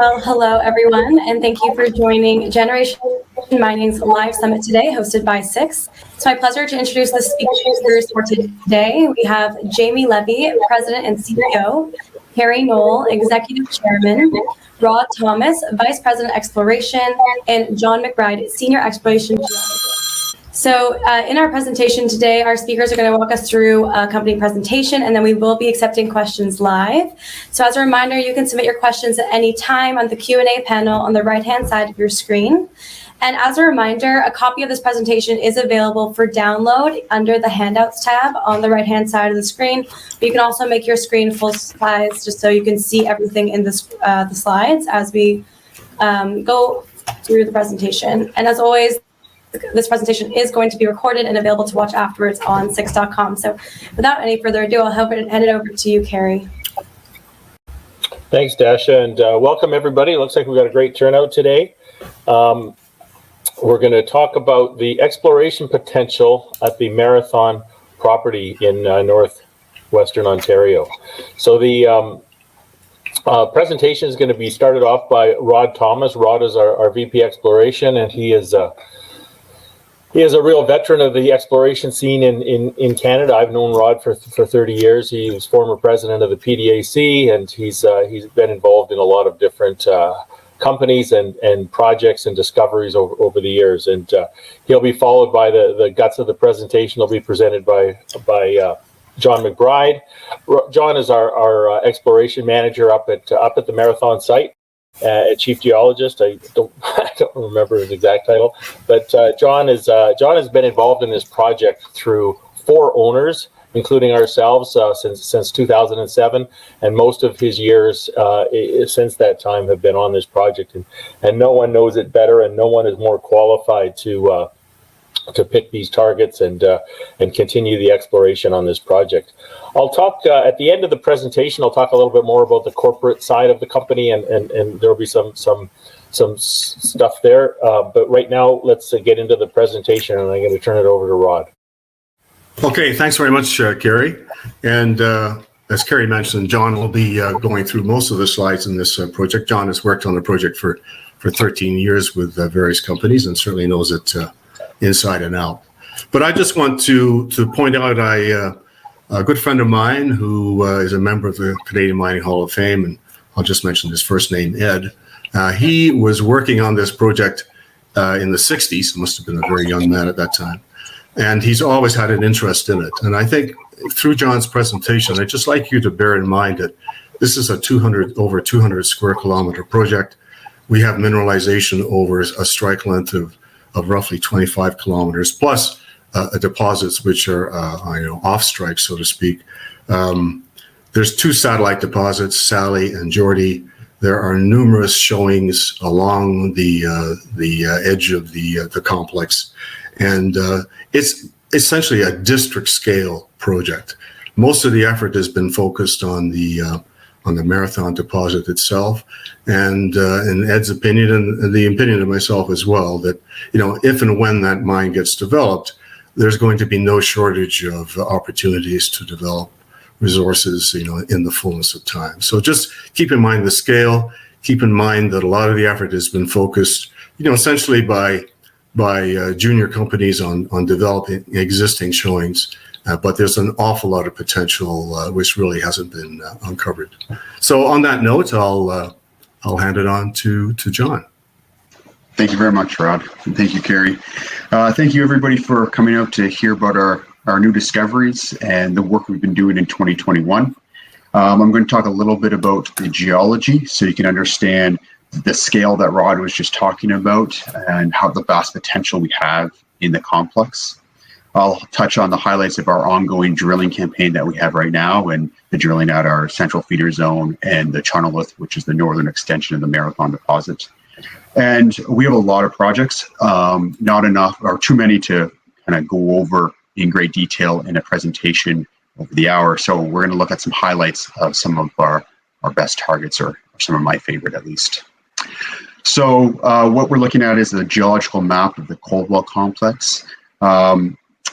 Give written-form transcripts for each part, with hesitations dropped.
Well, hello everyone, and thank you for joining Generation Mining's live summit today, hosted by Six. It's my pleasure to introduce the speakers for today. We have Jamie Levy, President and CEO, Carrie Knoll, Executive Chairman, Rod Thomas, Vice President Exploration, and John McBride, Senior Exploration Geologist. So in our presentation today, our speakers are going to walk us through a company presentation, and then we will be accepting questions live. So as a reminder, you can submit your questions at any time on the Q&A panel on the right-hand side of your screen. And as a reminder, a copy of this presentation is available for download under the Handouts tab on the right-hand side of the screen. But you can also make your screen full size just so you can see everything in the slides as we go through the presentation. And as always, this presentation is going to be recorded and available to watch afterwards on six.com. So without any further ado, I'll hand it over to you, Carrie. Thanks, Dasha, and welcome everybody. It looks like we've got a great turnout today. We're going to talk about the exploration potential at the Marathon property in Northwestern Ontario. So the presentation is going to be started off by Rod Thomas. Rod is our VP Exploration, and he is a real veteran of the exploration scene in Canada. I've known Rod for 30 years. He was former president of the PDAC, and he's been involved in a lot of different companies and projects and discoveries over the years. And he'll be followed by the guts of the presentation. Will be presented by John McBride. John is our exploration manager up at the Marathon site. Chief geologist. I don't remember his exact title, but John has been involved in this project through 4 owners, including ourselves, since 2007, and most of his years since that time have been on this project, and no one knows it better, and no one is more qualified to pick these targets and continue the exploration on this project. I'll talk at the end of the presentation. I'll talk a little bit more about the corporate side of the company, and there will be some stuff there. But right now, let's get into the presentation, and I'm going to turn it over to Rod. Okay, thanks very much, Carrie. And as Carrie mentioned, John will be going through most of the slides in this project. John has worked on the project for 13 years with various companies and certainly knows it inside and out. But I just want to point out a good friend of mine who is a member of the Canadian Mining Hall of Fame, and I'll just mention his first name, Ed. He was working on this project in the 60s, must have been a very young man at that time, and he's always had an interest in it. And I think through John's presentation, I'd just like you to bear in mind that this is a over 200 square kilometer project. We have mineralization over a strike length of roughly 25 kilometers, plus deposits which are off strike, so to speak. There's 2 satellite deposits, Sally and Geordie. There are numerous showings along the edge of the complex, and it's essentially a district scale project. Most of the effort has been focused on the Marathon deposit itself, and in Ed's opinion, and the opinion of myself as well, that if and when that mine gets developed, there's going to be no shortage of opportunities to develop resources, in the fullness of time. So just keep in mind the scale. Keep in mind that a lot of the effort has been focused, essentially by junior companies on developing existing showings. But there's an awful lot of potential which really hasn't been uncovered. So on that note, I'll hand it on to John. Thank you very much, Rod, and thank you, Carrie. Thank you, everybody, for coming out to hear about our new discoveries and the work we've been doing in 2021. I'm going to talk a little bit about the geology so you can understand the scale that Rod was just talking about and how the vast potential we have in the complex. I'll touch on the highlights of our ongoing drilling campaign that we have right now, and the drilling at our central feeder zone and the Charnolith, which is the northern extension of the Marathon deposit. And we have a lot of projects, not enough or too many to kind of go over in great detail in a presentation over the hour. So we're going to look at some highlights of some of our best targets, or some of my favorite at least. So what we're looking at is the geological map of the Coldwell complex.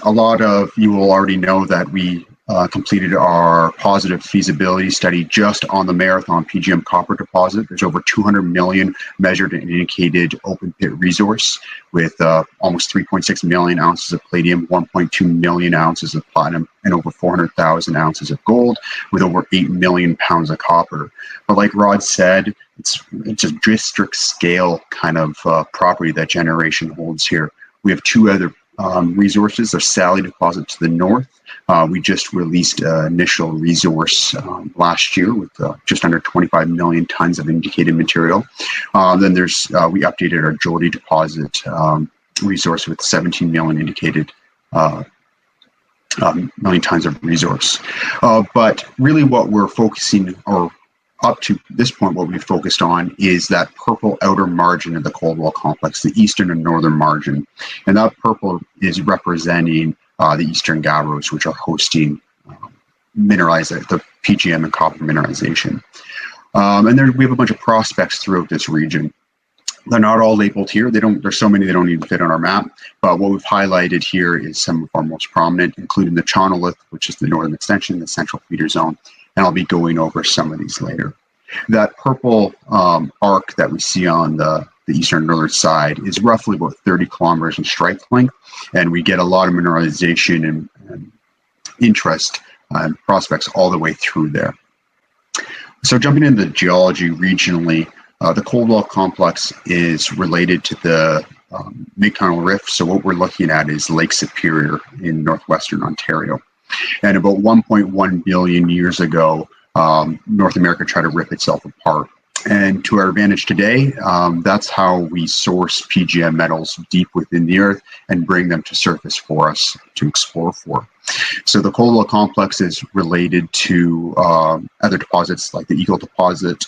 A lot of you will already know that we completed our positive feasibility study just on the Marathon PGM copper deposit. There's over 200 million measured and indicated open pit resource with almost 3.6 million ounces of palladium, 1.2 million ounces of platinum, and over 400,000 ounces of gold with over 8 million pounds of copper. But like Rod said, it's a district scale kind of property that Generation holds here. We have two other resources, a Sally deposit to the north. We just released initial resource last year with just under 25 million tons of indicated material. Then there's we updated our Geordie deposit resource with 17 million indicated million tons of resource. But really what we're focusing, or up to this point, what we've focused on is that purple outer margin of the Coldwell complex, the eastern and northern margin. And that purple is representing the eastern Gabbros, which are hosting the PGM and copper mineralization. And we have a bunch of prospects throughout this region. They're not all labeled here. There's so many they don't even fit on our map. But what we've highlighted here is some of our most prominent, including the Chonolith, which is the northern extension, the central feeder zone. And I'll be going over some of these later. That purple arc that we see on the eastern and northern side is roughly about 30 kilometers in strike length, and we get a lot of mineralization and interest and prospects all the way through there. So jumping into the geology regionally, the Coldwell complex is related to the Mid-Continental Rift. So what we're looking at is Lake Superior in Northwestern Ontario. And about 1.1 billion years ago, North America tried to rip itself apart. And to our advantage today, that's how we source PGM metals deep within the earth and bring them to surface for us to explore for. So the Coldwell complex is related to other deposits like the Eagle deposit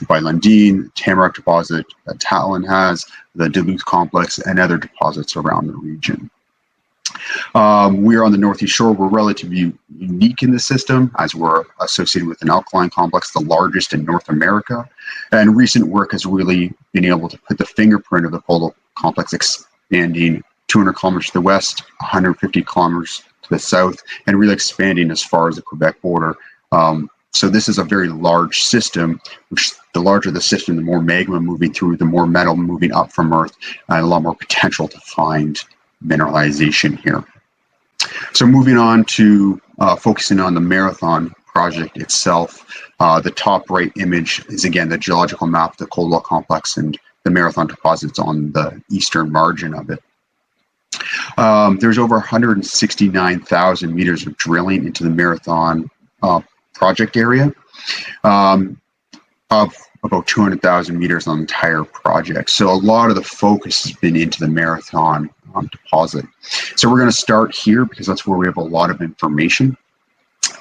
by Lundin, Tamarack deposit that Talon has, the Duluth complex, and other deposits around the region. We're on the northeast shore. We're relatively unique in the system as we're associated with an alkaline complex, the largest in North America. And recent work has really been able to put the fingerprint of the Coldwell complex expanding 200 kilometers to the west, 150 kilometers to the south, and really expanding as far as the Quebec border. So this is a very large system, which the larger the system, the more magma moving through, the more metal moving up from Earth, and a lot more potential to find mineralization here. So moving on to focusing on the Marathon project itself, the top right image is again the geological map of the Coldwell complex and the Marathon deposits on the eastern margin of it. There's over 169,000 meters of drilling into the Marathon project area, of about 200,000 meters on the entire project. So a lot of the focus has been into the Marathon deposit. So we're going to start here because that's where we have a lot of information.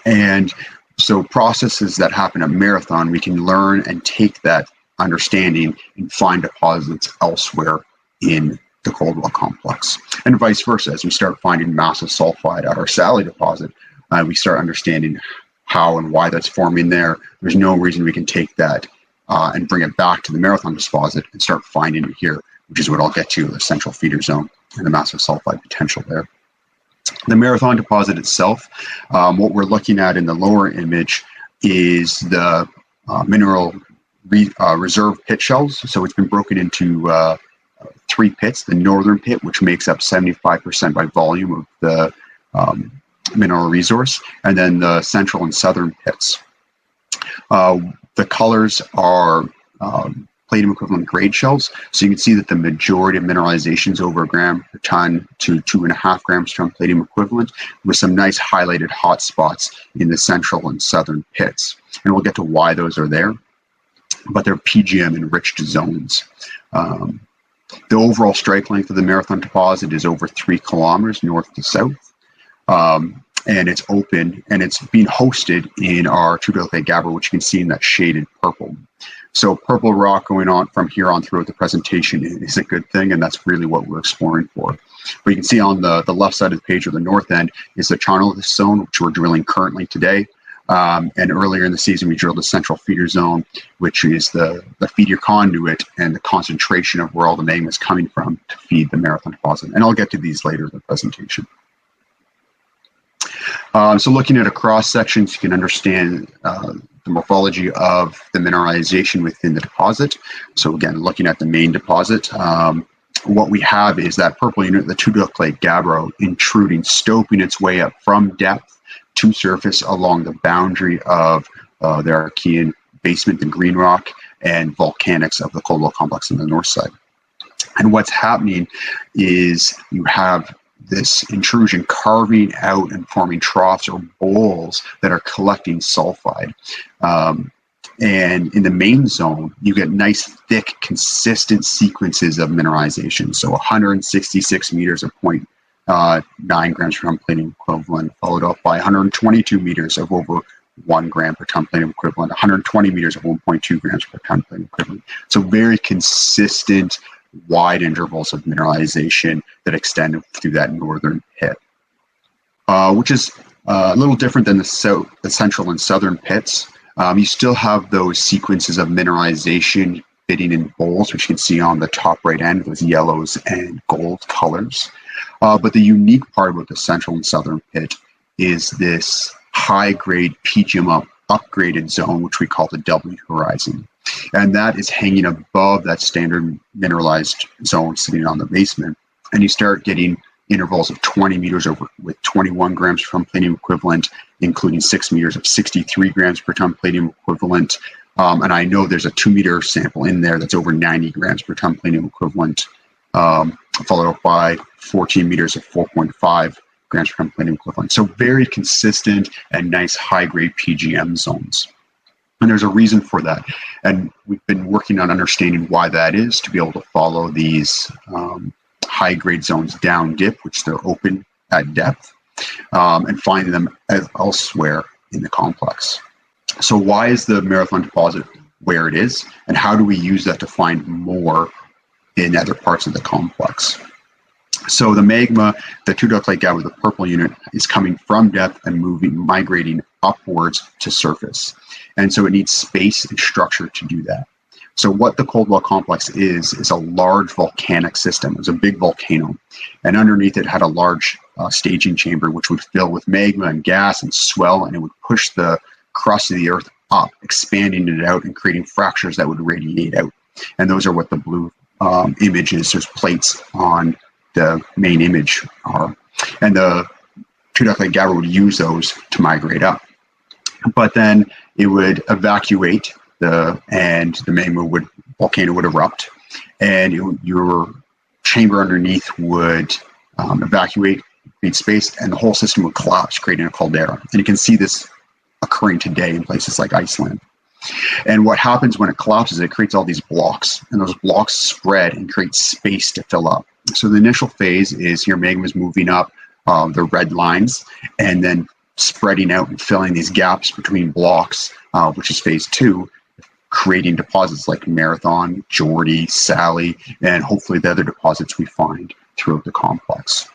And so processes that happen at Marathon, we can learn and take that understanding and find deposits elsewhere in the Coldwell complex. And vice versa, as we start finding massive sulfide at our Sally deposit, we start understanding how and why that's forming there. There's no reason we can take that and bring it back to the Marathon deposit and start finding it here, which is what I'll get to, the central feeder zone and the massive sulfide potential there. The Marathon deposit itself, what we're looking at in the lower image is the mineral reserve pit shells. So it's been broken into 3 pits, the northern pit, which makes up 75% by volume of the mineral resource, and then the central and southern pits. The colors are palladium equivalent grade shells. So you can see that the majority of mineralization is over 1 gram per ton to 2.5 grams per ton palladium equivalent, with some nice highlighted hot spots in the central and southern pits. And we'll get to why those are there, but they're PGM enriched zones. The overall strike length of the Marathon deposit is over 3 kilometers north to south. And it's open, and it's being hosted in our Tubular Gabbro, which you can see in that shaded purple. So purple rock going on from here on throughout the presentation is a good thing, and that's really what we're exploring for. But you can see on the left side of the page, or the north end, is the Chonolith zone, which we're drilling currently today. And earlier in the season, we drilled the central feeder zone, which is the feeder conduit and the concentration of where all the magma is coming from to feed the Marathon deposit. And I'll get to these later in the presentation. So looking at a cross section, you can understand the morphology of the mineralization within the deposit. So again, looking at the main deposit, what we have is that purple unit, the tuedoclite gabbro, intruding, stoping its way up from depth to surface along the boundary of the Archean basement and green rock and volcanics of the Coldwell complex on the north side. And what's happening is you have this intrusion carving out and forming troughs or bowls that are collecting sulfide. And in the main zone, you get nice, thick, consistent sequences of mineralization. So 166 meters of 0.9 grams per ton platinum equivalent, followed up by 122 meters of over 1 gram per ton platinum equivalent, 120 meters of 1.2 grams per ton platinum equivalent. So very consistent, wide intervals of mineralization that extend through that northern pit, which is a little different than the central and southern pits. You still have those sequences of mineralization fitting in bowls, which you can see on the top right end, those yellows and gold colors. But the unique part about the central and southern pit is this high-grade PGM upgraded zone, which we call the W horizon. And that is hanging above that standard mineralized zone sitting on the basement. And you start getting intervals of 20 meters over with 21 grams per ton platinum equivalent, including 6 meters of 63 grams per ton platinum equivalent. And I know there's a 2-meter sample in there that's over 90 grams per ton platinum equivalent, followed up by 14 meters of 4.5 grams per ton platinum equivalent. So very consistent and nice high-grade PGM zones. And there's a reason for that. And we've been working on understanding why that is, to be able to follow these high-grade zones down dip, which they're open at depth, and finding them elsewhere in the complex. So why is the Marathon deposit where it is, and how do we use that to find more in other parts of the complex? So the magma, the tuedoclite gabbro, the purple unit, is coming from depth and migrating upwards to surface. And so it needs space and structure to do that. So what the Coldwell complex is a large volcanic system. It was a big volcano. And underneath it had a large staging chamber, which would fill with magma and gas and swell, and it would push the crust of the earth up, expanding it out and creating fractures that would radiate out. And those are what the blue images, there's plates on the main image are. And the tuedoclite gabbro would use those to migrate up. But then it would evacuate and the volcano would erupt, and your chamber underneath would evacuate, create space, and the whole system would collapse, creating a caldera. And you can see this occurring today in places like Iceland. And what happens when it collapses, it creates all these blocks, and those blocks spread and create space to fill up. So the initial phase is your magma is moving up the red lines, and then spreading out and filling these gaps between blocks, which is phase 2, creating deposits like Marathon, Geordie, Sally, and hopefully the other deposits we find throughout the complex.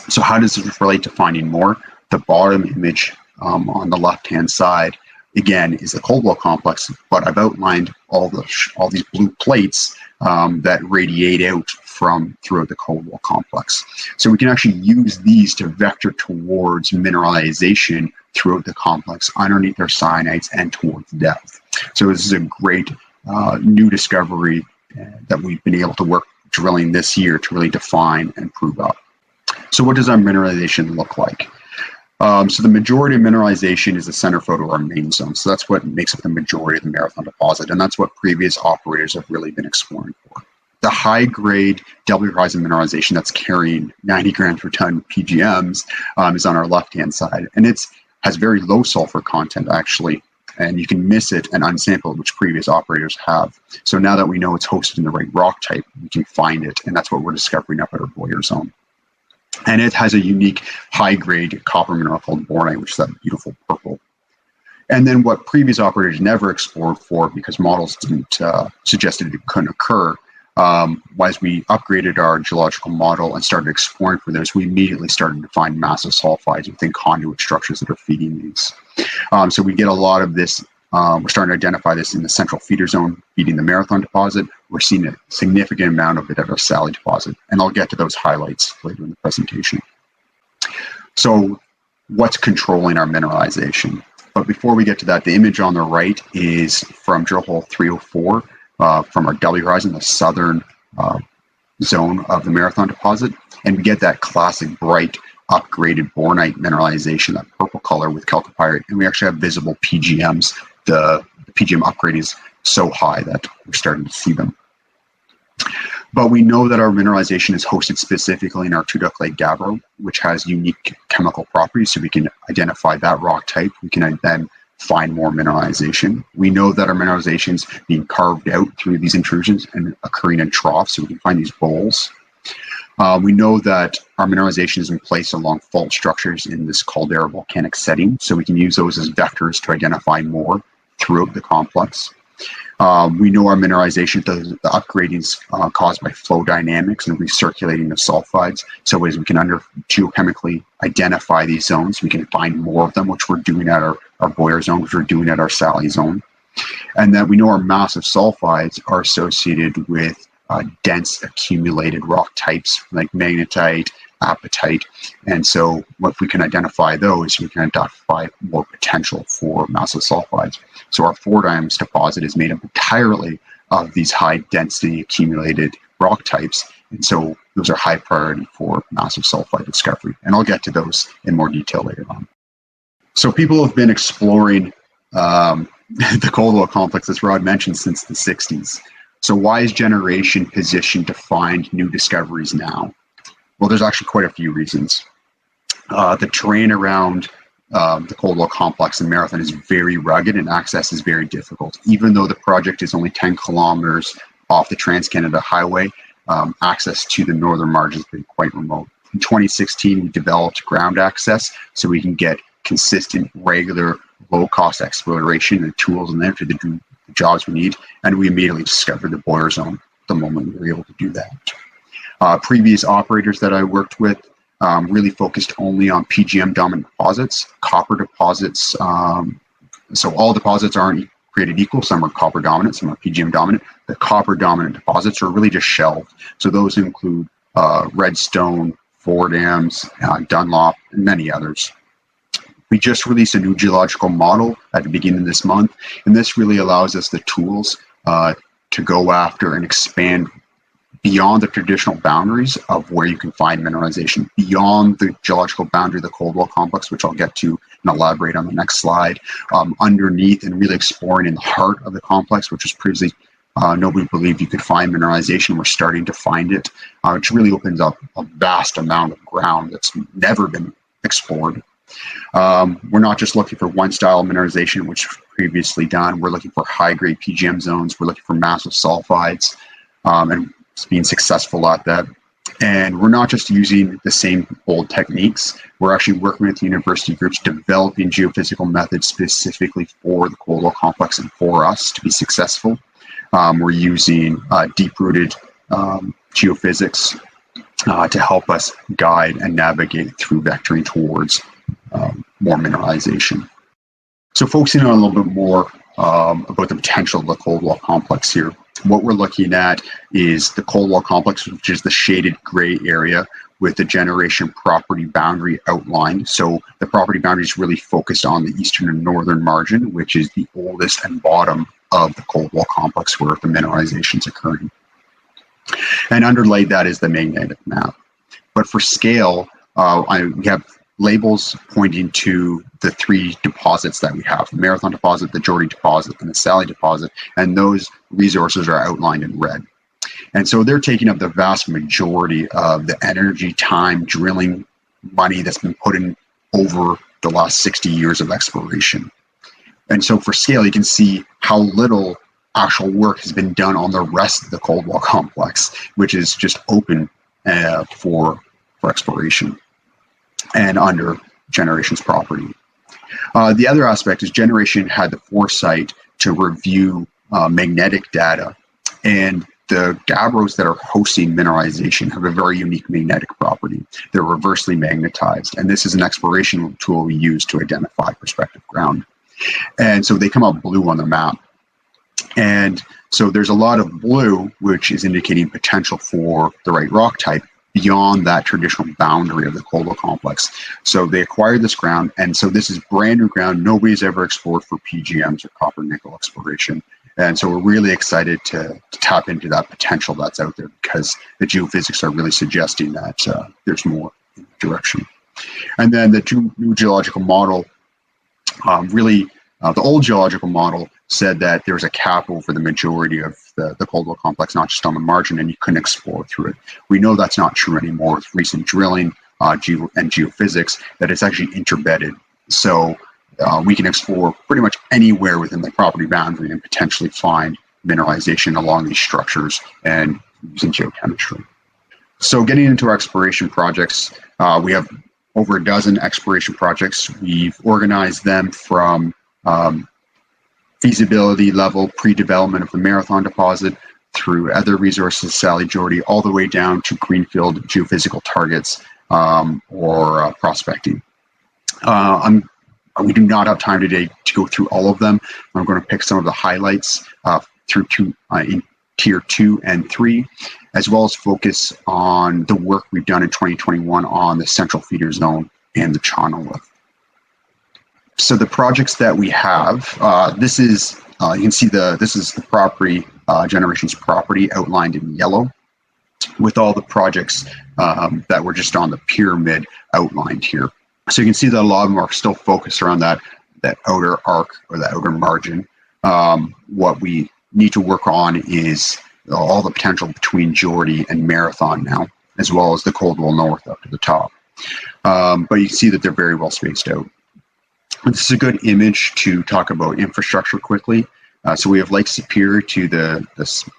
So how does this relate to finding more? The bottom image on the left-hand side, again, is the Coldwell complex, but I've outlined all these blue plates that radiate out from throughout the Coldwell complex. So we can actually use these to vector towards mineralization throughout the complex, underneath our cyanites and towards depth. So this is a great new discovery that we've been able to work drilling this year to really define and prove up. So what does our mineralization look like? So the majority of mineralization is the center photo of our main zone. So that's what makes up the majority of the Marathon deposit. And that's what previous operators have really been exploring for. The high grade W horizon mineralization that's carrying 90 grams per ton PGMs is on our left-hand side. And it has very low sulfur content actually. And you can miss it and unsample it, which previous operators have. So now that we know it's hosted in the right rock type, we can find it. And that's what we're discovering up at our Boyer zone. And it has a unique high-grade copper mineral called bornite, which is that beautiful purple. And then what previous operators never explored for, because models didn't suggest it couldn't occur, as we upgraded our geological model and started exploring for this, we immediately started to find massive sulfides within conduit structures that are feeding these. So we get a lot of this. We're starting to identify this in the central feeder zone feeding the Marathon deposit. We're seeing a significant amount of it at our Sally deposit, and I'll get to those highlights later in the presentation. So what's controlling our mineralization. But before we get to that, the image on the right is from drill hole 304 from our W horizon, the southern zone of the Marathon deposit. And we get that classic bright upgraded bornite mineralization, that purple color with chalcopyrite. And we actually have visible PGMs. The PGM upgrade is so high that we're starting to see them. But we know that our mineralization is hosted specifically in our Two Duck Lake gabbro, which has unique chemical properties, so we can identify that rock type. We can then find more mineralization. We know that our mineralization is being carved out through these intrusions and occurring in troughs, so we can find these bowls. We know that our mineralization is in place along fault structures in this caldera volcanic setting, so we can use those as vectors to identify more throughout the complex. We know our mineralization, the upgrading is caused by flow dynamics and recirculating of sulfides. So as we can geochemically identify these zones, we can find more of them, which we're doing at our Boyer zone, which we're doing at our Sally zone. And that we know our massive sulfides are associated with dense accumulated rock types like magnetite, apatite. And so if we can identify those, we can identify more potential for massive sulfides. So our Four Dimes deposit is made up entirely of these high density accumulated rock types. And so those are high priority for massive sulfide discovery. And I'll get to those in more detail later on. So people have been exploring the Coldwell complex, as Rod mentioned, since the 60s. So why is Generation positioned to find new discoveries now? Well, there's actually quite a few reasons. The terrain around the Coldwell complex and Marathon is very rugged and access is very difficult. Even though the project is only 10 kilometers off the Trans-Canada Highway, access to the northern margin has been quite remote. In 2016, we developed ground access so we can get consistent, regular, low-cost exploration and tools in there to do the jobs we need, and we immediately discovered the Boyer zone the moment we were able to do that. Previous operators that I worked with really focused only on PGM dominant deposits, copper deposits. So all deposits aren't created equal. Some are copper dominant, some are PGM dominant. The copper dominant deposits are really just shelved. So those include Redstone, Four Dams, Dunlop, and many others. We just released a new geological model at the beginning of this month, and this really allows us the tools to go after and expand beyond the traditional boundaries of where you can find mineralization, beyond the geological boundary of the Coldwell complex, which I'll get to and elaborate on the next slide, underneath and really exploring in the heart of the complex, which was previously nobody believed you could find mineralization. We're starting to find it, which really opens up a vast amount of ground that's never been explored. We're not just looking for one style of mineralization, which was previously done. We're looking for high-grade PGM zones. We're looking for massive sulfides, and being successful at that. And we're not just using the same old techniques. We're actually working with university groups, developing geophysical methods specifically for the Coldwell complex and for us to be successful. We're using deep-rooted geophysics to help us guide and navigate through vectoring towards more mineralization. So focusing on a little bit more about the potential of the Coldwell complex here. What we're looking at is the Coldwell complex, which is the shaded gray area with the Generation property boundary outlined. So the property boundary is really focused on the eastern and northern margin, which is the oldest and bottom of the Coldwell complex where the mineralization is occurring. And underlaid that is the magnetic map. But for scale, we have labels pointing to the three deposits that we have: the Marathon deposit, the Geordie deposit, and the Sally deposit, and those resources are outlined in red. And so they're taking up the vast majority of the energy, time, drilling money that's been put in over the last 60 years of exploration. And so for scale, you can see how little actual work has been done on the rest of the Coldwell complex, which is just open for exploration and under Generation's property. The other aspect is Generation had the foresight to review magnetic data, and the gabbros that are hosting mineralization have a very unique magnetic property. They're reversely magnetized, and this is an exploration tool we use to identify prospective ground. And so they come out blue on the map. And so there's a lot of blue, which is indicating potential for the right rock type beyond that traditional boundary of the Coldwell complex. So they acquired this ground, and so this is brand new ground. Nobody's ever explored for PGMs or copper nickel exploration. And so we're really excited to tap into that potential that's out there, because the geophysics are really suggesting that there's more in that direction. And then the new geological model, the old geological model said that there was a cap over the majority of the Coldwell complex, not just on the margin, and you couldn't explore through it. We know that's not true anymore with recent drilling and geophysics, that it's actually interbedded. So we can explore pretty much anywhere within the property boundary and potentially find mineralization along these structures and using geochemistry. So getting into our exploration projects, we have over a dozen exploration projects. We've organized them from feasibility level pre-development of the Marathon deposit through other resources, Sally Jordy, all the way down to greenfield geophysical targets or prospecting. We do not have time today to go through all of them. I'm going to pick some of the highlights in tier 2 and 3, as well as focus on the work we've done in 2021 on the central feeder zone and the channel. So the projects that we have, this is you can see this is the property, Generation's property outlined in yellow, with all the projects that were just on the pyramid outlined here. So you can see that a lot of them are still focused around that outer arc or the outer margin. What we need to work on is all the potential between Jordy and Marathon now, as well as the Coldwell North up to the top. But you can see that they're very well spaced out. This is a good image to talk about infrastructure quickly. So we have Lake Superior to the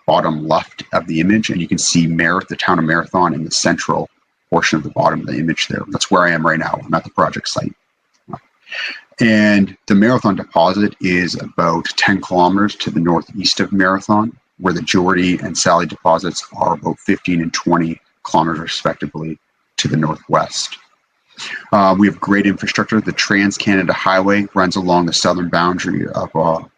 bottom left of the image, and you can see the town of Marathon in the central portion of the bottom of the image there. That's where I am right now. I'm at the project site. And the Marathon deposit is about 10 kilometers to the northeast of Marathon, where the Jordy and Sally deposits are about 15 and 20 kilometers respectively to the northwest. We have great infrastructure. The Trans-Canada Highway runs along the southern boundary of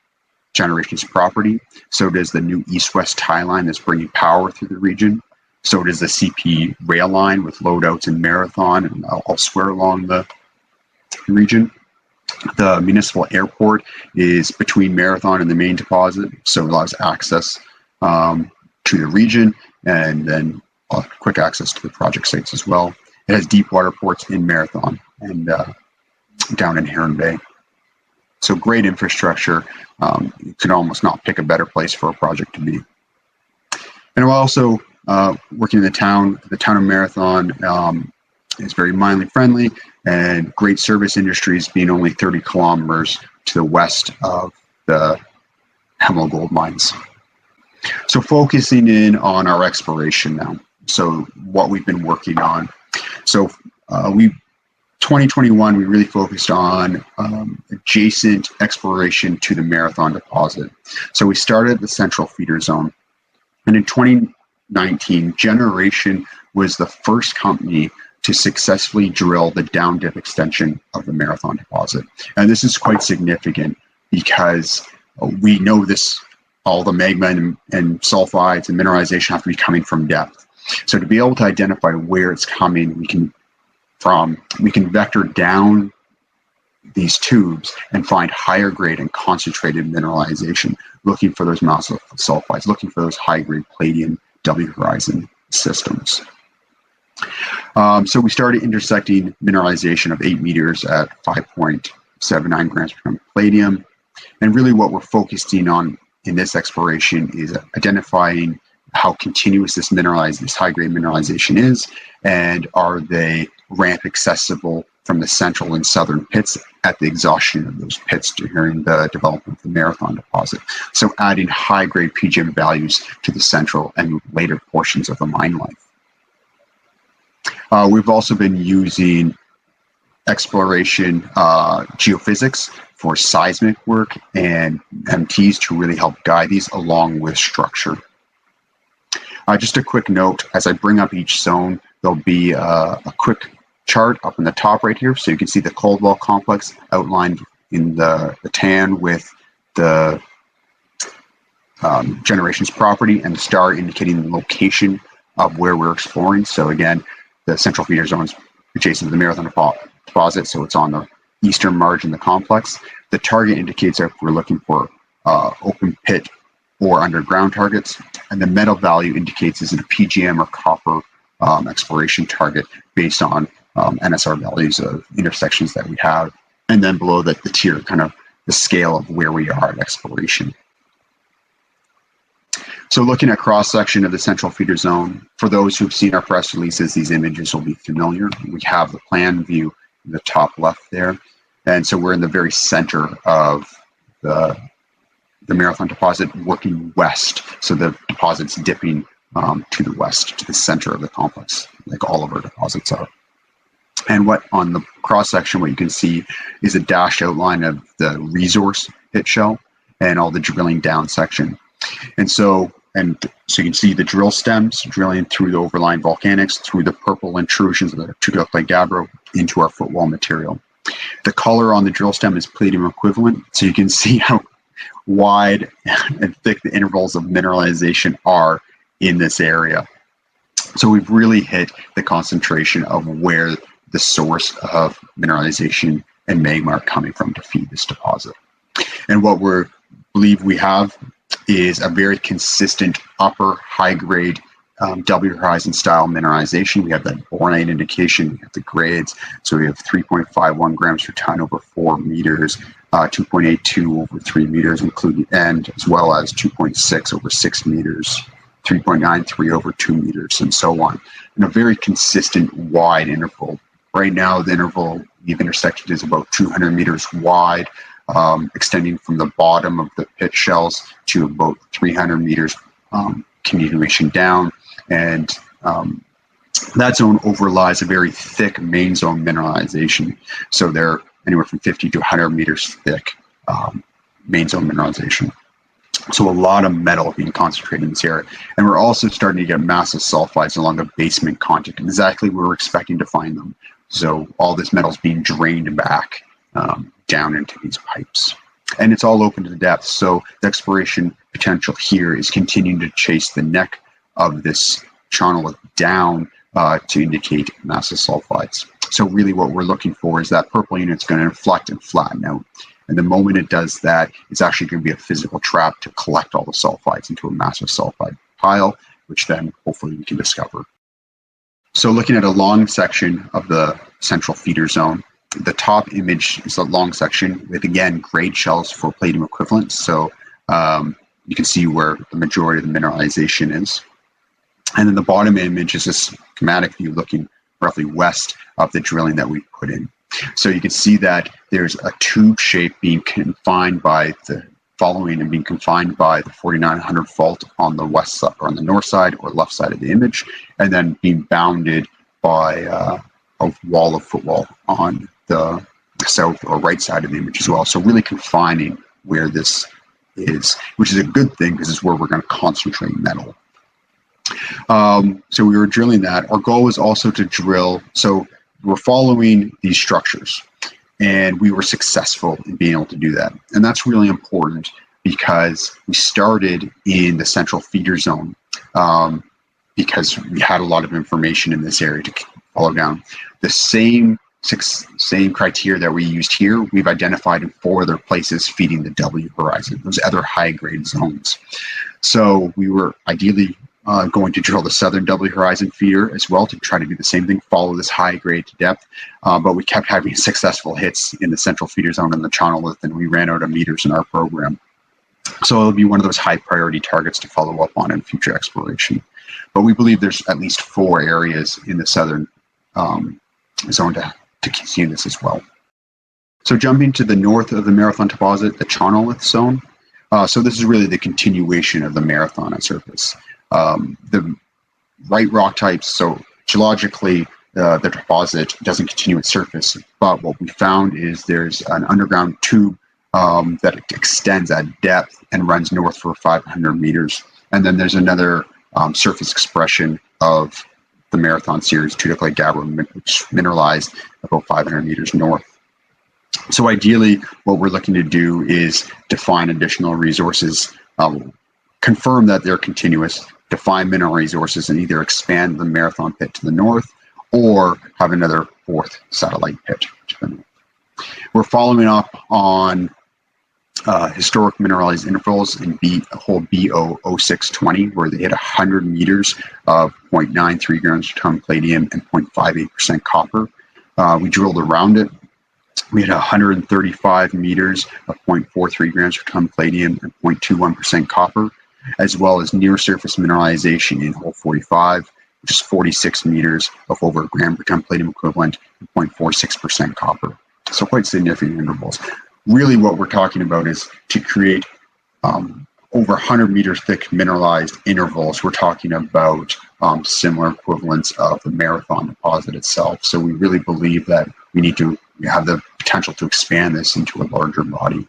Generation's property. So does the new east-west tie line that's bringing power through the region. So does the CP rail line with loadouts in Marathon and elsewhere along the region. The municipal airport is between Marathon and the main deposit, so it allows access to the region and then quick access to the project sites as well. It has deep water ports in Marathon and down in Heron Bay. So great infrastructure. You could almost not pick a better place for a project to be. And we're also working in the town of Marathon is very minely friendly and great service industries, being only 30 kilometers to the west of the Hemlo gold mines. So focusing in on our exploration now. So what we've been working on. So 2021, we really focused on adjacent exploration to the Marathon deposit. So we started the central feeder zone. And in 2019, Generation was the first company to successfully drill the down dip extension of the Marathon deposit. And this is quite significant because we know all the magma and sulfides and mineralization have to be coming from depth. So to be able to identify where it's coming, we can vector down these tubes and find higher grade and concentrated mineralization, looking for those massive sulfides, looking for those high grade palladium W horizon systems. So we started intersecting mineralization of 8 meters at 5.79 grams per ton of palladium. And really what we're focusing on in this exploration is identifying how continuous this high-grade mineralization is, and are they ramp accessible from the central and southern pits at the exhaustion of those pits during the development of the Marathon deposit. So adding high-grade PGM values to the central and later portions of the mine life. We've also been using exploration geophysics for seismic work and MTs to really help guide these along with structure. Just a quick note, as I bring up each zone, there'll be a quick chart up in the top right here. So you can see the Coldwell complex outlined in the tan with the Generation's property, and the star indicating the location of where we're exploring. So again, the central feeder zone is adjacent to the Marathon deposit, so it's on the eastern margin of the complex. The target indicates that we're looking for open pit or underground targets, and the metal value indicates is it a PGM or copper exploration target based on NSR values of intersections that we have, and then below that the tier, kind of the scale of where we are at exploration. So looking at cross-section of the central feeder zone, for those who've seen our press releases, these images will be familiar. We have the plan view in the top left there. And so we're in the very center of the Marathon deposit, working west. So the deposit's dipping to the west, to the center of the complex, like all of our deposits are. And what on the cross-section, what you can see is a dashed outline of the resource pit shell and all the drilling down section. And so you can see the drill stems drilling through the overlying volcanics, through the purple intrusions of the tudic-like gabbro into our footwall material. The color on the drill stem is palladium equivalent, so you can see how wide and thick the intervals of mineralization are in this area. So we've really hit the concentration of where the source of mineralization and magma are coming from to feed this deposit. And what we believe we have is a very consistent upper high grade W horizon style mineralization. We have that bornite indication, we have the grades. So we have 3.51 grams per ton over 4 meters, 2.82 over 3 meters, including, and as well as 2.6 over 6 meters, 3.93 over 2 meters, and so on. And a very consistent wide interval. Right now, the interval we've intersected is about 200 meters wide, extending from the bottom of the pit shells to about 300 meters continuation down. And that zone overlies a very thick main zone mineralization. So they're anywhere from 50 to 100 meters thick main zone mineralization. So a lot of metal being concentrated in this area. And we're also starting to get massive sulfides along the basement contact, exactly where we're expecting to find them. So all this metal is being drained back down into these pipes. And it's all open to the depth. So the exploration potential here is continuing to chase the neck of this channel down to indicate massive sulfides. So really what we're looking for is that purple unit's going to inflect and flatten out. And the moment it does that, it's actually going to be a physical trap to collect all the sulfides into a massive sulfide pile, which then hopefully we can discover. So looking at a long section of the central feeder zone, the top image is a long section with, again, grade shells for palladium equivalent. So you can see where the majority of the mineralization is. And then the bottom image is a schematic view looking roughly west of the drilling that we put in. So you can see that there's a tube shape being confined by the following and being confined by the 4900 fault on the west side or on the north side or left side of the image, and then being bounded by a wall of footwall on the south or right side of the image as well. So really confining where this is, which is a good thing because it's where we're going to concentrate metal. So we were drilling that. Our goal was also to drill, so we're following these structures, and we were successful in being able to do that. And that's really important because we started in the central feeder zone because we had a lot of information in this area to follow down. The same criteria that we used here, we've identified in 4 other places feeding the W horizon, those other high-grade zones. So we were ideally going to drill the southern W horizon feeder as well to try to do the same thing, follow this high grade to depth. But we kept having successful hits in the central feeder zone and the channel width, and we ran out of meters in our program. So it'll be one of those high priority targets to follow up on in future exploration. But we believe there's at least 4 areas in the southern zone to continue this as well. So jumping to the north of the Marathon deposit, the channel width zone. So this is really the continuation of the Marathon at surface. The right rock types, so geologically, the deposit doesn't continue at surface, but what we found is there's an underground tube that extends at depth and runs north for 500 meters. And then there's another surface expression of the Marathon series, tudic-like gabbro, which mineralized about 500 meters north. So ideally, what we're looking to do is define additional resources, confirm that they're continuous, define mineral resources and either expand the Marathon pit to the north or have another fourth satellite pit to the north. We're following up on historic mineralized intervals in hole BO0620, where they hit 100 meters of 0.93 grams per ton palladium and 0.58% copper. We drilled around it. We had 135 meters of 0.43 grams per ton palladium and 0.21% copper, as well as near surface mineralization in hole 45, which is 46 meters of over a gram per ton palladium equivalent and 0.46% copper. So quite significant intervals. Really what we're talking about is to create over 100 meters thick mineralized intervals. We're talking about similar equivalents of the Marathon deposit itself. So we really believe that we need to have the potential to expand this into a larger body.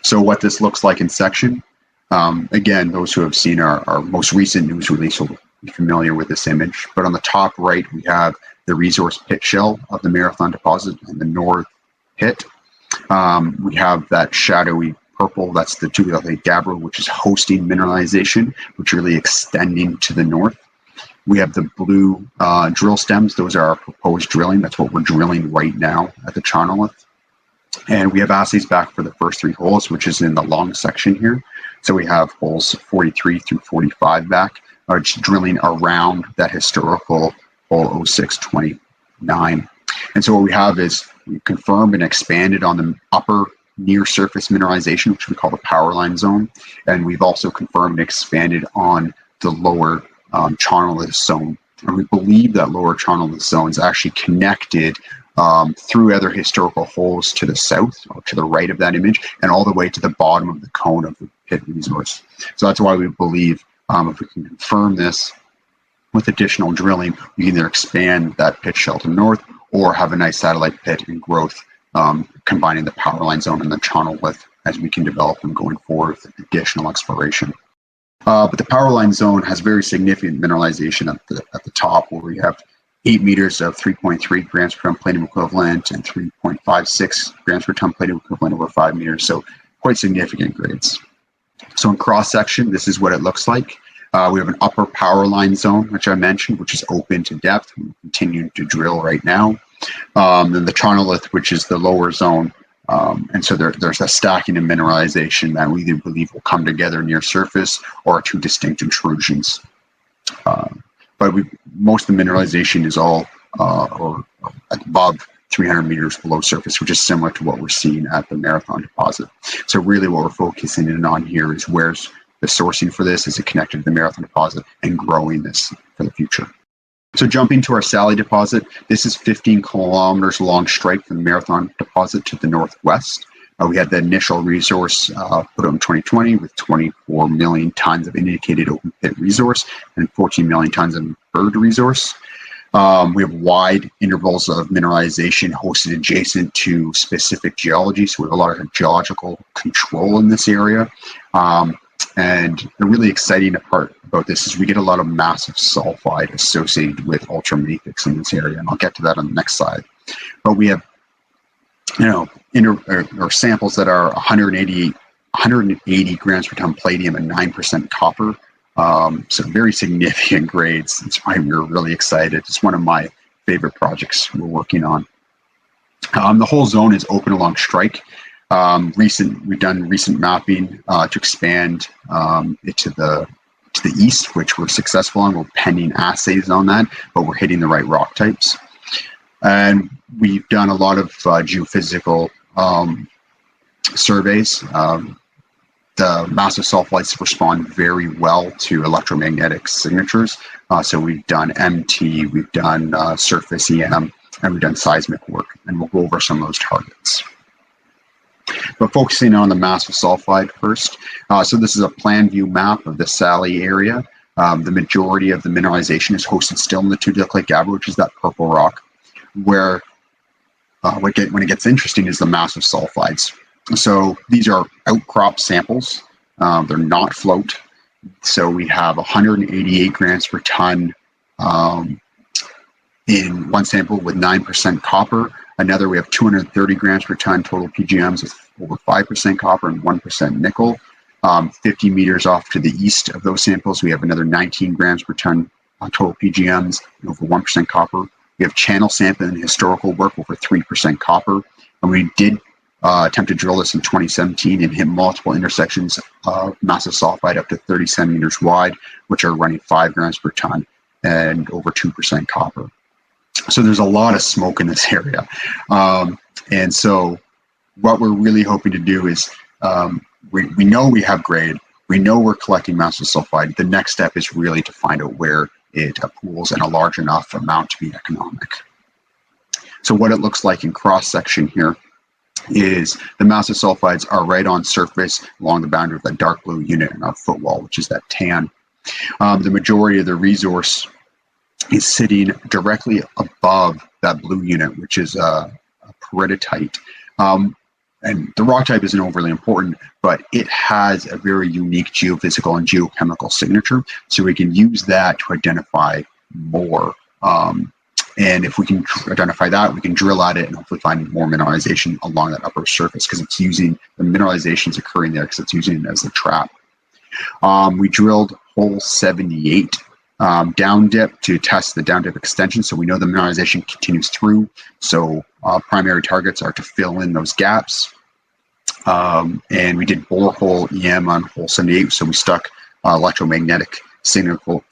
So what this looks like in section, again, those who have seen our most recent news release will be familiar with this image. But on the top right, we have the resource pit shell of the Marathon deposit in the north pit. We have that shadowy purple, that's the tubular gabbro, which is hosting mineralization, which really extending to the north. We have the blue drill stems. Those are our proposed drilling. That's what we're drilling right now at the Charnolith. And we have assays back for the first 3 holes, which is in the long section here. So we have holes 43 through 45 back, just drilling around that historical hole 0629. And so what we have is we confirmed and expanded on the upper near surface mineralization, which we call the power line zone. And we've also confirmed and expanded on the lower Charnolith zone. And we believe that lower Charnolith zone is actually connected through other historical holes to the south or to the right of that image and all the way to the bottom of the cone of the pit resource. So that's why we believe if we can confirm this with additional drilling, we can either expand that pit shell to the north or have a nice satellite pit and growth, combining the power line zone and the Charnolith as we can develop them going forward with additional exploration. But the power line zone has very significant mineralization at the top, where we have 8 meters of 3.3 grams per ton palladium equivalent and 3.56 grams per ton palladium equivalent over 5 meters. So quite significant grades. So in cross section, this is what it looks like. We have an upper power line zone, which I mentioned, which is open to depth. We're continuing to drill right now. Then the Charnolith, which is the lower zone. And so there's a stacking of mineralization that we either believe will come together near surface or 2 distinct intrusions. But most of the mineralization is all or above 300 meters below surface, which is similar to what we're seeing at the Marathon deposit. So really what we're focusing in on here is where's the sourcing for this, is it connected to the Marathon deposit, and growing this for the future. So jumping to our Sally deposit, this is 15 kilometers long strike from the Marathon deposit to the northwest. We had the initial resource put out in 2020 with 24 million tons of indicated open pit resource and 14 million tons of inferred resource. We have wide intervals of mineralization hosted adjacent to specific geology, so we have a lot of geological control in this area. And the really exciting part about this is we get a lot of massive sulfide associated with ultramafics in this area, and I'll get to that on the next slide. But we have, or samples that are 180 grams per ton palladium and 9% copper. So very significant grades. That's why we're really excited. It's one of my favorite projects we're working on. The whole zone is open along strike. We've done recent mapping to expand it to the east, which we're successful on. We're pending assays on that, but we're hitting the right rock types. And we've done a lot of geophysical surveys. The massive sulfides respond very well to electromagnetic signatures. So we've done MT, we've done surface EM, and we've done seismic work, and we'll go over some of those targets. But focusing on the massive sulfide first. So this is a plan view map of the Sally area. The majority of the mineralization is hosted still in the tubular gabbro, which is that purple rock, where when it gets interesting is the massive sulfides. So these are outcrop samples. They're not float. So we have 188 grams per ton in one sample with 9% copper. Another, we have 230 grams per ton total PGMs with over 5% copper and 1% nickel. 50 meters off to the east of those samples, we have another 19 grams per ton total PGMs, and over 1% copper. We have channel sampling and historical work, over 3% copper. And we did attempt to drill this in 2017 and hit multiple intersections of massive sulfide up to 30 centimeters wide, which are running 5 grams per ton and over 2% copper. So there's a lot of smoke in this area. And so what we're really hoping to do is, we know we have grade, we know we're collecting massive sulfide. The next step is really to find out where it pools in a large enough amount to be economic. So what it looks like in cross-section here is the massive sulfides are right on surface along the boundary of that dark blue unit in our footwall, which is that tan. The majority of the resource is sitting directly above that blue unit, which is a peridotite. And the rock type isn't overly important, but it has a very unique geophysical and geochemical signature. So we can use that to identify more. And if we can identify that, we can drill at it and hopefully find more mineralization along that upper surface, because it's using the mineralizations occurring there because it's using it as a trap. We drilled hole 78 down dip to test the down dip extension. So we know the mineralization continues through. So primary targets are to fill in those gaps. And we did borehole EM on hole 78. So we stuck electromagnetic signal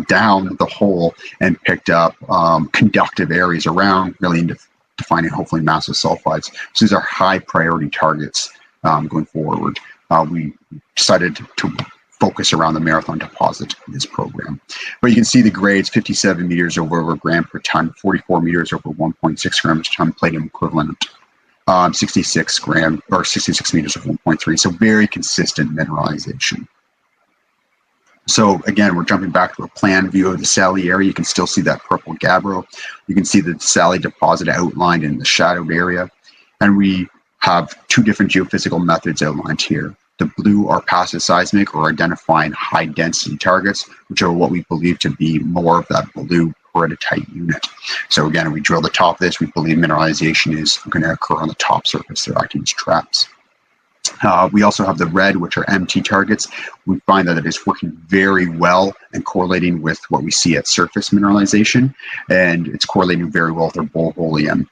down the hole and picked up conductive areas around, really into defining hopefully massive sulfides. So these are high priority targets going forward. We decided to focus around the Marathon deposit in this program. But you can see the grades: 57 meters over a gram per ton, 44 meters over 1.6 grams per ton palladium equivalent, 66 meters over 1.3. So very consistent mineralization. So again, we're jumping back to a plan view of the Sally area. You can still see that purple gabbro. You can see the Sally deposit outlined in the shadowed area. And we have two different geophysical methods outlined here. The blue are passive seismic, or identifying high density targets, which are what we believe to be more of that blue peridotite unit. So again, we drill the top of this, we believe mineralization is going to occur on the top surface. They're acting as traps. We also have the red, which are MT targets. We find that it is working very well and correlating with what we see at surface mineralization, and it's correlating very well with our borehole EM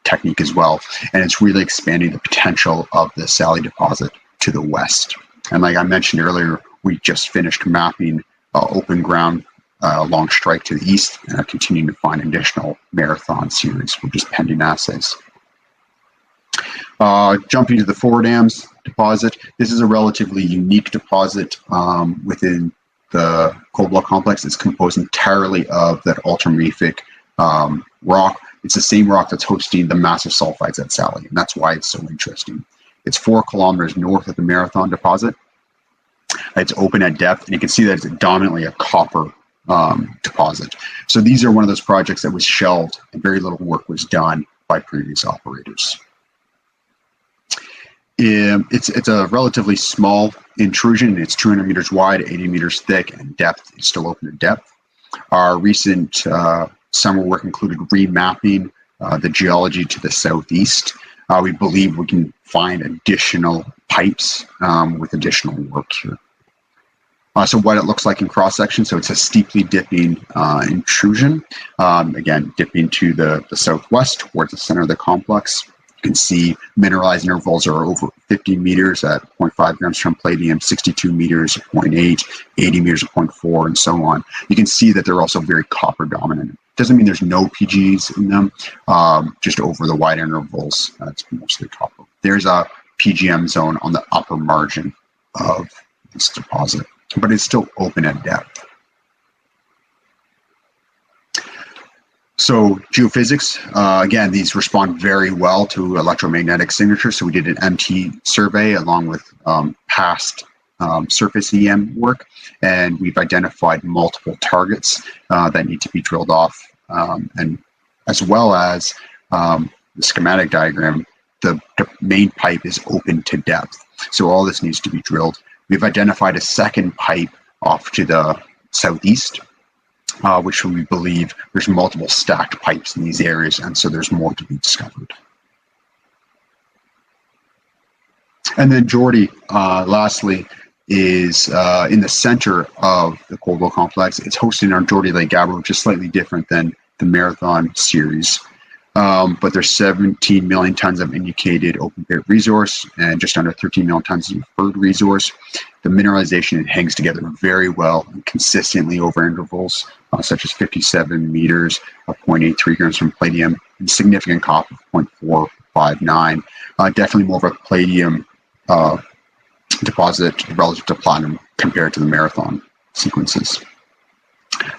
technique as well. And it's really expanding the potential of the Sally deposit to the west. And like I mentioned earlier, we just finished mapping open ground along strike to the east, and are continuing to find additional Marathon series. We're just pending assays. Jumping to the Four Dams deposit, this is a relatively unique deposit within the Cold Block complex. It's composed entirely of that ultramafic rock. It's the same rock that's hosting the massive sulfides at Sally, and that's why it's so interesting. It's 4 kilometers north of the Marathon deposit. It's open at depth, and you can see that it's dominantly a copper deposit. So these are one of those projects that was shelved and very little work was done by previous operators. It's a relatively small intrusion. It's 200 meters wide, 80 meters thick, and depth is still open to depth. Our recent summer work included remapping the geology to the southeast. We believe we can find additional pipes with additional work here. So what it looks like in cross-section, so it's a steeply dipping intrusion, again, dipping to the southwest towards the center of the complex. You can see mineralized intervals are over 50 meters at 0.5 grams per ton palladium, 62 meters at 0.8, 80 meters at 0.4, and so on. You can see that they're also very copper dominant. Doesn't mean there's no PGs in them, just over the wide intervals, it's mostly copper. There's a PGM zone on the upper margin of this deposit, but it's still open at depth. So geophysics, again, these respond very well to electromagnetic signatures. So we did an MT survey along with past surface EM work, and we've identified multiple targets that need to be drilled off, and as well as the schematic diagram, the main pipe is open to depth. So all this needs to be drilled. We've identified a second pipe off to the southeast, which we believe there's multiple stacked pipes in these areas, and so there's more to be discovered. And then Geordie, lastly, is in the center of the Coldwell complex. It's hosted in our Geordie Lake Gabbro, which is slightly different than the Marathon series. But there's 17 million tons of indicated open pit resource and just under 13 million tons of inferred resource. The mineralization, it hangs together very well and consistently over intervals, such as 57 meters of 0.83 grams from palladium and significant copper of 0.459. Definitely more of a palladium deposit relative to platinum compared to the Marathon sequences.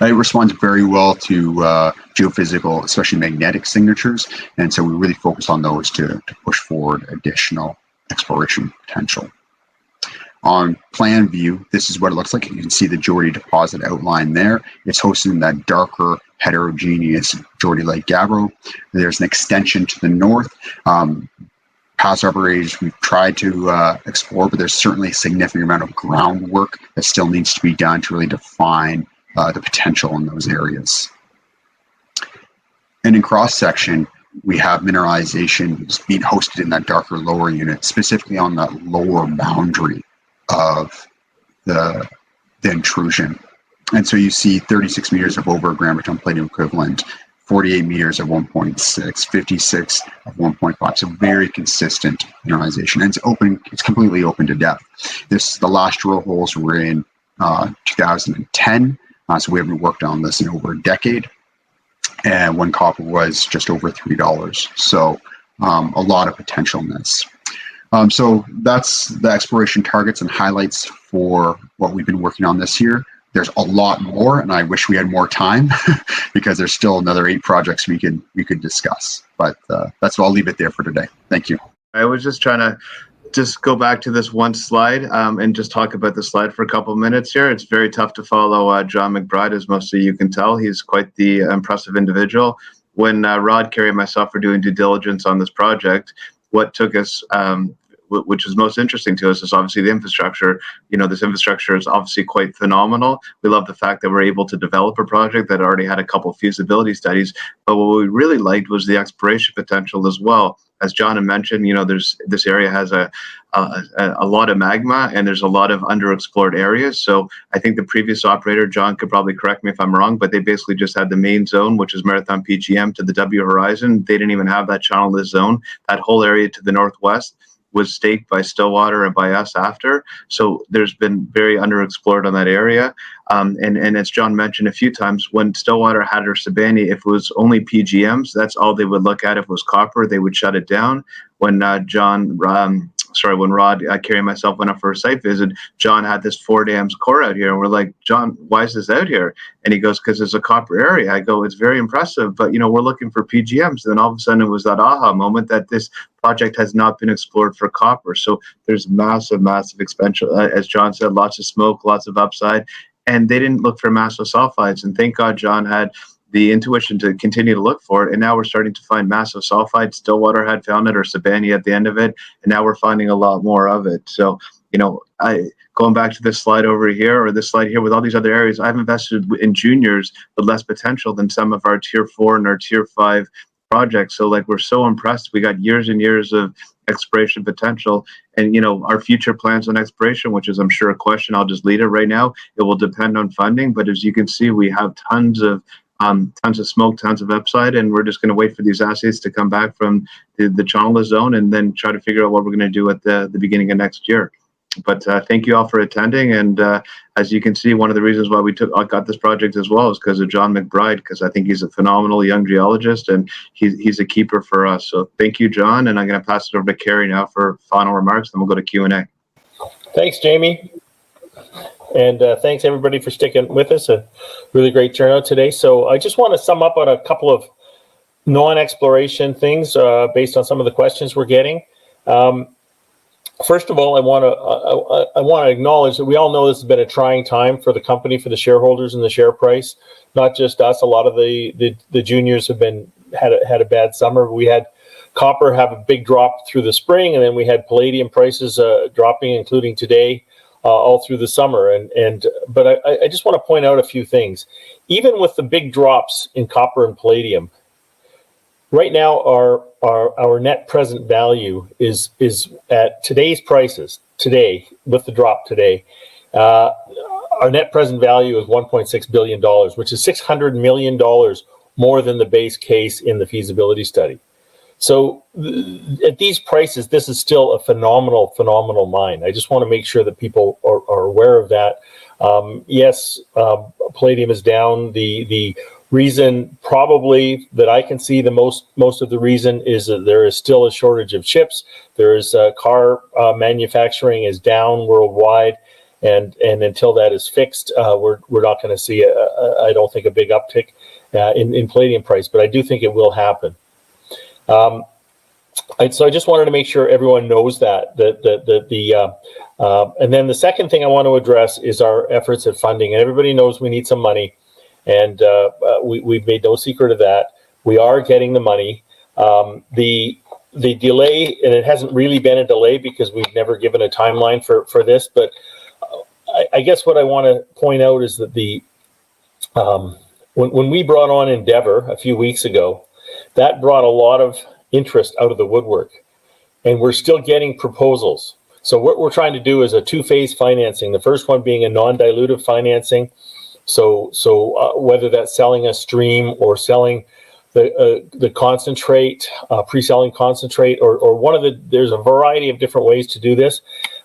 It responds very well to geophysical, especially magnetic signatures, and so we really focus on those to push forward additional exploration potential. On plan view, this is what it looks like. You can see the Geordie deposit outlined there. It's hosted in that darker, heterogeneous Geordie Lake Gabbro. There's an extension to the north. Past operators we've tried to explore, but there's certainly a significant amount of groundwork that still needs to be done to really define the potential in those areas. And in cross-section, we have mineralization being hosted in that darker lower unit, specifically on that lower boundary of the intrusion. And so you see 36 meters of over a gram per ton palladium equivalent, 48 meters of 1.6, 56 of 1.5. So very consistent mineralization. And it's open, it's completely open to depth. The last drill holes were in 2010. So we haven't worked on this in over a decade. And when copper was just over $3. So a lot of potential in this. So that's the exploration targets and highlights for what we've been working on this year. There's a lot more, and I wish we had more time because there's still another 8 projects we could discuss. But that's what I'll leave it there for today. Thank you. I was just trying to go back to this one slide and just talk about the slide for a couple of minutes here. It's very tough to follow John McBride, as most of you can tell. He's quite the impressive individual. When Rod, Kerry, and myself were doing due diligence on this project, what took us which is most interesting to us is obviously the infrastructure. You know, this infrastructure is obviously quite phenomenal. We love the fact that we're able to develop a project that already had a couple of feasibility studies, but what we really liked was the exploration potential as well. As John had mentioned, you know, this area has a lot of magma and there's a lot of underexplored areas. So I think the previous operator, John, could probably correct me if I'm wrong, but they basically just had the main zone, which is Marathon PGM to the W horizon. They didn't even have that channelless zone. That whole area to the northwest was staked by Stillwater and by us after. So there's been very underexplored on that area. And as John mentioned a few times, when Stillwater had her Sibani, if it was only PGMs, that's all they would look at. If it was copper, they would shut it down. When when Rod, Kerry, and myself went up for a site visit, John had this 4 dams core out here. And we're like, John, why is this out here? And he goes, because there's a copper area. I go, it's very impressive, but, you know, we're looking for PGMs. And then all of a sudden it was that aha moment that this project has not been explored for copper. So there's massive, massive expansion. As John said, lots of smoke, lots of upside. And they didn't look for massive sulfides. And thank God John had the intuition to continue to look for it. And now we're starting to find massive sulfides. Stillwater had found it, or Sibani at the end of it. And now we're finding a lot more of it. So, you know, going back to this slide over here, or this slide here with all these other areas, I've invested in juniors with less potential than some of our tier 4 and our tier 5 projects. So like, we're so impressed. We got years and years of exploration potential, and, you know, our future plans on exploration, which is, I'm sure, a question. I'll just lead it right now. It will depend on funding. But as you can see, we have tons of smoke, tons of upside, and we're just going to wait for these assays to come back from the Chonla zone and then try to figure out what we're going to do at the beginning of next year. But thank you all for attending. And as you can see, one of the reasons why I got this project as well is because of John McBride, because I think he's a phenomenal young geologist and he's a keeper for us. So thank you, John. And I'm going to pass it over to Kerry now for final remarks, then we'll go to Q&A. Thanks, Jamie. And thanks, everybody, for sticking with us. A really great turnout today. So I just want to sum up on a couple of non-exploration things based on some of the questions we're getting. First of all, I want to acknowledge that we all know this has been a trying time for the company, for the shareholders and the share price. Not just us. A lot of the juniors have had a bad summer. We had copper have a big drop through the spring, and then we had palladium prices dropping, including today. All through the summer, but I just want to point out a few things. Even with the big drops in copper and palladium, right now our our net present value is at today's prices, today, with the drop today, our net present value is $1.6 billion, which is $600 million more than the base case in the feasibility study. So at these prices, this is still a phenomenal mine. I just want to make sure that people are aware of that. Yes, palladium is down. The reason probably that I can see the most of the reason is that there is still a shortage of chips. There is car manufacturing is down worldwide. And until that is fixed, we're not going to see, I don't think, a big uptick in palladium price, but I do think it will happen. So I just wanted to make sure everyone knows that and then the second thing I want to address is our efforts at funding. And everybody knows we need some money, and we've made no secret of that. We are getting the money. The delay, and it hasn't really been a delay because we've never given a timeline for this, but I guess what I want to point out is that when we brought on Endeavour a few weeks ago, that brought a lot of interest out of the woodwork, and we're still getting proposals. So what we're trying to do is a two-phase financing. The first one being a non-dilutive financing. So whether that's selling a stream or selling the concentrate, pre-selling concentrate, or there's a variety of different ways to do this.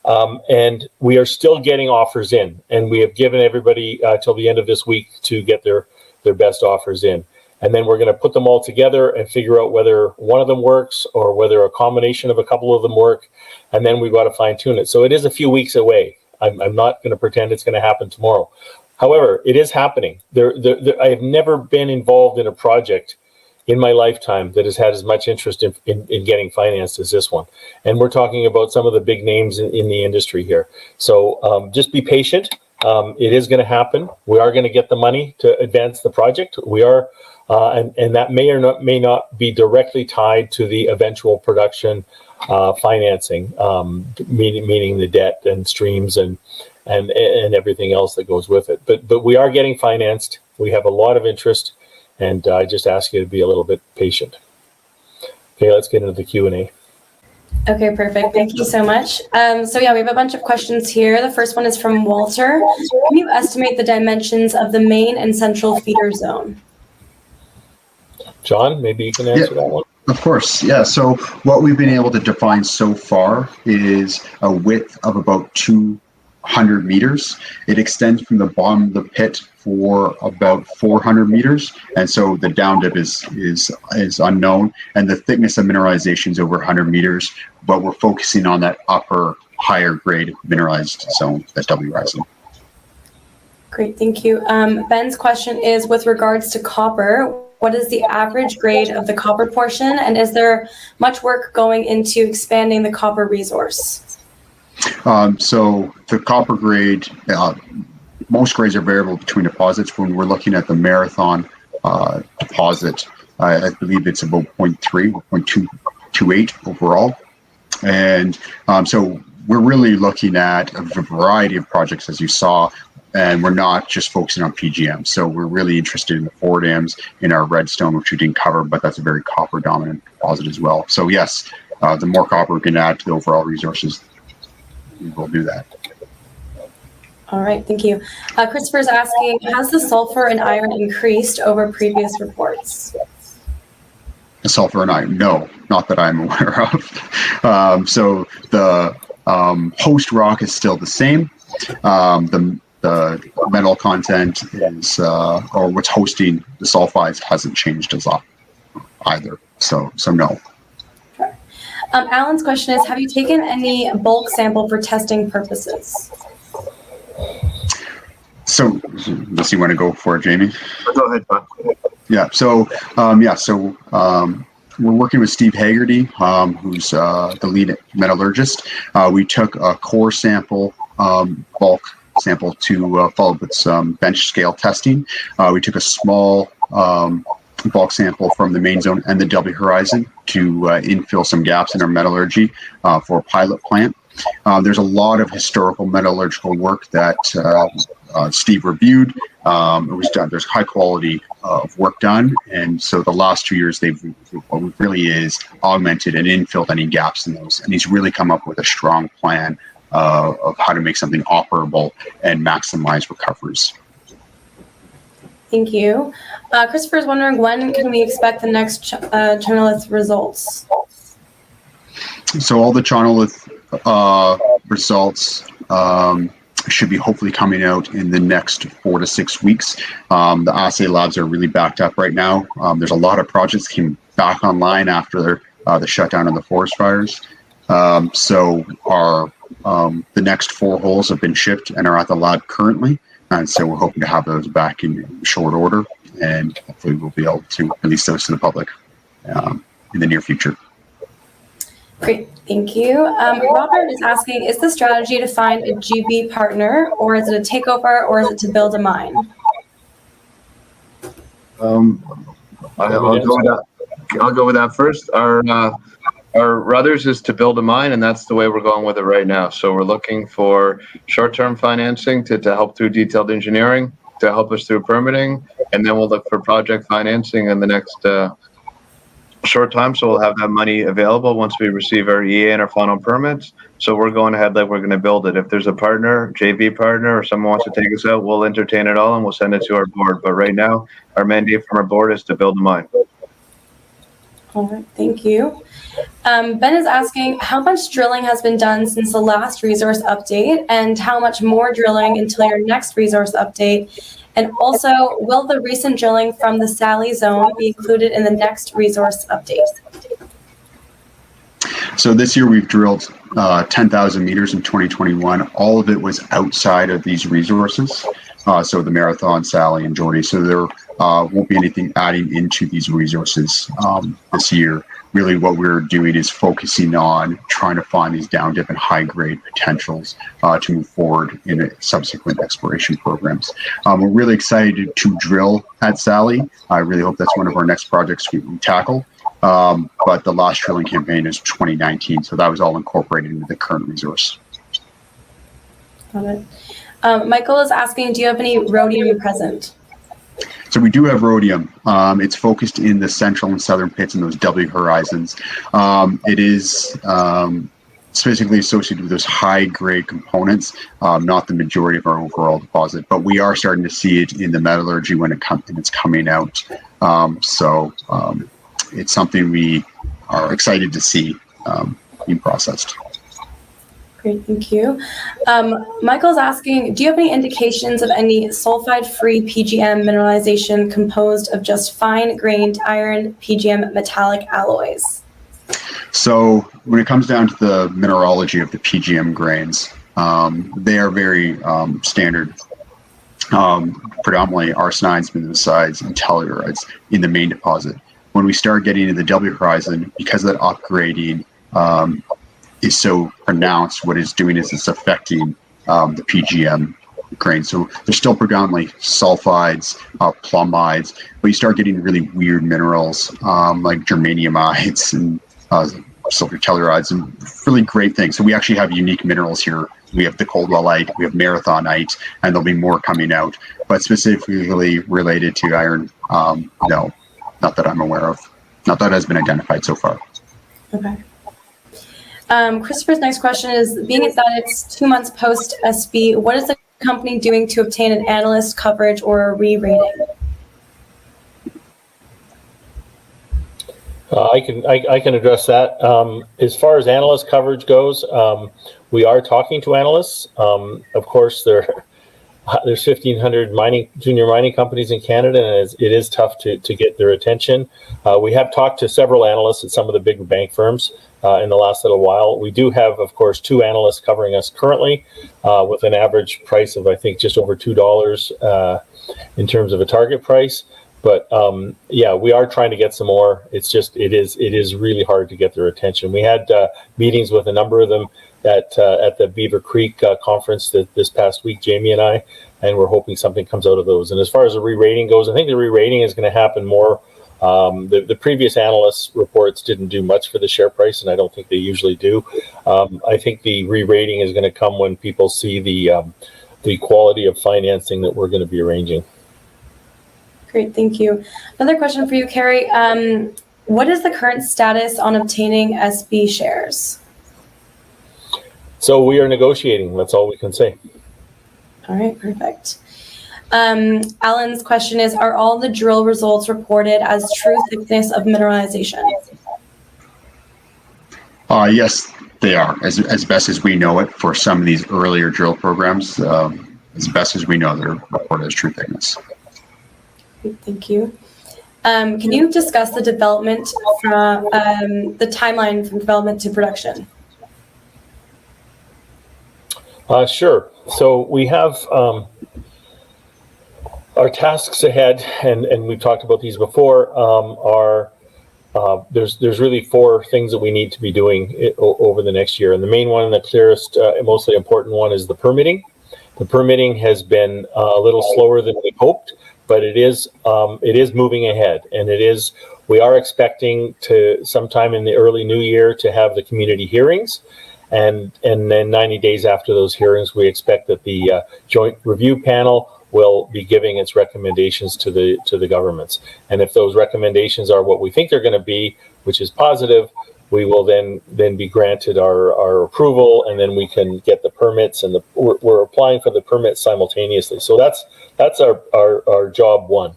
And we are still getting offers in, and we have given everybody till the end of this week to get their best offers in. And then we're going to put them all together and figure out whether one of them works or whether a combination of a couple of them work. And then we've got to fine tune it. So it is a few weeks away. I'm not going to pretend it's going to happen tomorrow. However, it is happening. I have never been involved in a project in my lifetime that has had as much interest in getting financed as this one. And we're talking about some of the big names in the industry here. So just be patient. It is going to happen. We are going to get the money to advance the project. We are, and that may or may not be directly tied to the eventual production financing, meaning the debt and streams and everything else that goes with it. But we are getting financed. We have a lot of interest. And I just ask you to be a little bit patient. Okay, let's get into the Q&A. Okay, perfect. Thank you so much. So yeah, we have a bunch of questions here. The first one is from Walter. Can you estimate the dimensions of the main and central feeder zone? John, maybe you can answer that one. Of course, yeah. So what we've been able to define so far is a width of about 200 meters. It extends from the bottom of the pit for about 400 meters, and so the down dip is unknown, and the thickness of mineralization is over 100 meters, but we're focusing on that upper higher grade mineralized zone, that W rising. Great, thank you. Ben's question is with regards to copper, what is the average grade of the copper portion, and is there much work going into expanding the copper resource? So the copper grade, most grades are variable between deposits. When we're looking at the Marathon deposit, I believe it's about 0.3 or 0.228 overall. And so we're really looking at a variety of projects, as you saw, and we're not just focusing on PGM. So we're really interested in the 4 dams, in our Redstone, which we didn't cover, but that's a very copper dominant deposit as well. So yes, the more copper we can add to the overall resources, we will do that. All right, thank you. Christopher's asking, has the sulfur and iron increased over previous reports? The sulfur and iron, no, not that I'm aware of. So the host rock is still the same. The metal content is, or what's hosting the sulfides hasn't changed as either. So no. Alan's question is, have you taken any bulk sample for testing purposes? So, unless you want to go for it, Jamie. Go ahead, Bob. Yeah. So, we're working with Steve Haggerty, who's the lead metallurgist. We took a core sample, bulk sample, to follow with some bench scale testing. We took a small bulk sample from the main zone and the W horizon to infill some gaps in our metallurgy for a pilot plant. There's a lot of historical metallurgical work that Steve reviewed. It was done. There's high quality of work done, and so the last 2 years they've what really is augmented and infilled any gaps in those. And he's really come up with a strong plan of how to make something operable and maximize recoveries. Thank you. Christopher is wondering, when can we expect the next Chernolith results? So all the Chernolith results should be hopefully coming out in the next 4 to 6 weeks. The assay labs are really backed up right now. There's a lot of projects came back online after the shutdown of the forest fires. So the next 4 holes have been shipped and are at the lab currently. And so we're hoping to have those back in short order, and hopefully we'll be able to release those to the public in the near future. Great, thank you. Robert is asking, is the strategy to find a GB partner, or is it a takeover, or is it to build a mine? I'll go with that first. Our Ruthers is to build a mine, and that's the way we're going with it right now. So we're looking for short-term financing to help through detailed engineering, to help us through permitting, and then we'll look for project financing in the next short time. So we'll have that money available once we receive our EA and our final permits. So we're going ahead like we're going to build it. If there's a partner, JV partner, or someone wants to take us out, we'll entertain it all and we'll send it to our board. But right now, our mandate from our board is to build a mine. All right, thank you. Ben is asking, how much drilling has been done since the last resource update, and how much more drilling until your next resource update? And also, will the recent drilling from the Sally zone be included in the next resource update? So this year we've drilled 10,000 meters in 2021. All of it was outside of these resources. So the Marathon, Sally, and Geordie. So there won't be anything adding into these resources this year. Really what we're doing is focusing on trying to find these down dip and high grade potentials to move forward in subsequent exploration programs. We're really excited to drill at Sally. I really hope that's one of our next projects we tackle. But the last drilling campaign is 2019, so that was all incorporated into the current resource. Got it. Michael is asking, do you have any rhodium present? So we do have rhodium. It's focused in the central and southern pits in those W horizons. It is specifically associated with those high grade components, not the majority of our overall deposit, but we are starting to see it in the metallurgy when it's coming out. It's something we are excited to see being processed. Great, thank you. Michael's asking, do you have any indications of any sulfide-free PGM mineralization composed of just fine-grained iron PGM metallic alloys? So when it comes down to the mineralogy of the PGM grains, they are very standard. Predominantly arsenides, monazite, and tellurides in the main deposit. When we start getting into the W horizon, because of that upgrading is so pronounced, what it's doing is it's affecting the PGM grain. So they're still predominantly sulfides, plumides, but you start getting really weird minerals like germaniumides and silver tellurides, and really great things. So we actually have unique minerals here. We have the Coldwellite, we have marathonite, and there'll be more coming out. But specifically related to iron, no, not that I'm aware of. Not that has been identified so far. Okay. Christopher's next question is, being that it's 2 months post SB, what is the company doing to obtain an analyst coverage or a re-rating? I can address that. As far as analyst coverage goes, we are talking to analysts. Of course, there's 1,500 junior mining companies in Canada, and it is tough to get their attention. We have talked to several analysts at some of the big bank firms in the last little while. We do have, of course, 2 analysts covering us currently with an average price of, I think, just over $2 in terms of a target price. But yeah, we are trying to get some more. It's just it is really hard to get their attention. We had meetings with a number of them at the Beaver Creek conference this past week, Jamie and I, and we're hoping something comes out of those. And as far as the re-rating goes, I think the re-rating is going to happen more. The previous analysts' reports didn't do much for the share price, and I don't think they usually do. I think the re-rating is going to come when people see the the quality of financing that we're going to be arranging. Great, thank you. Another question for you, Carrie. What is the current status on obtaining SB shares? So we are negotiating. That's all we can say. All right, perfect. Alan's question is, are all the drill results reported as true thickness of mineralization? Yes, they are. As best as we know it for some of these earlier drill programs, as best as we know, they're reported as true thickness. Thank you. Can you discuss the development from the timeline from development to production? Sure. So we have our tasks ahead, and we've talked about these before, there's really 4 things that we need to be doing over the next year. And the main one and the clearest, mostly important one is the permitting. The permitting has been a little slower than we hoped, but it is moving ahead, and we are expecting to sometime in the early new year to have the community hearings, and then 90 days after those hearings, we expect that the joint review panel will be giving its recommendations to the governments. And if those recommendations are what we think they're going to be, which is positive, we will then be granted our approval, and then we can get the permits, and we're applying for the permits simultaneously. So that's our job 1.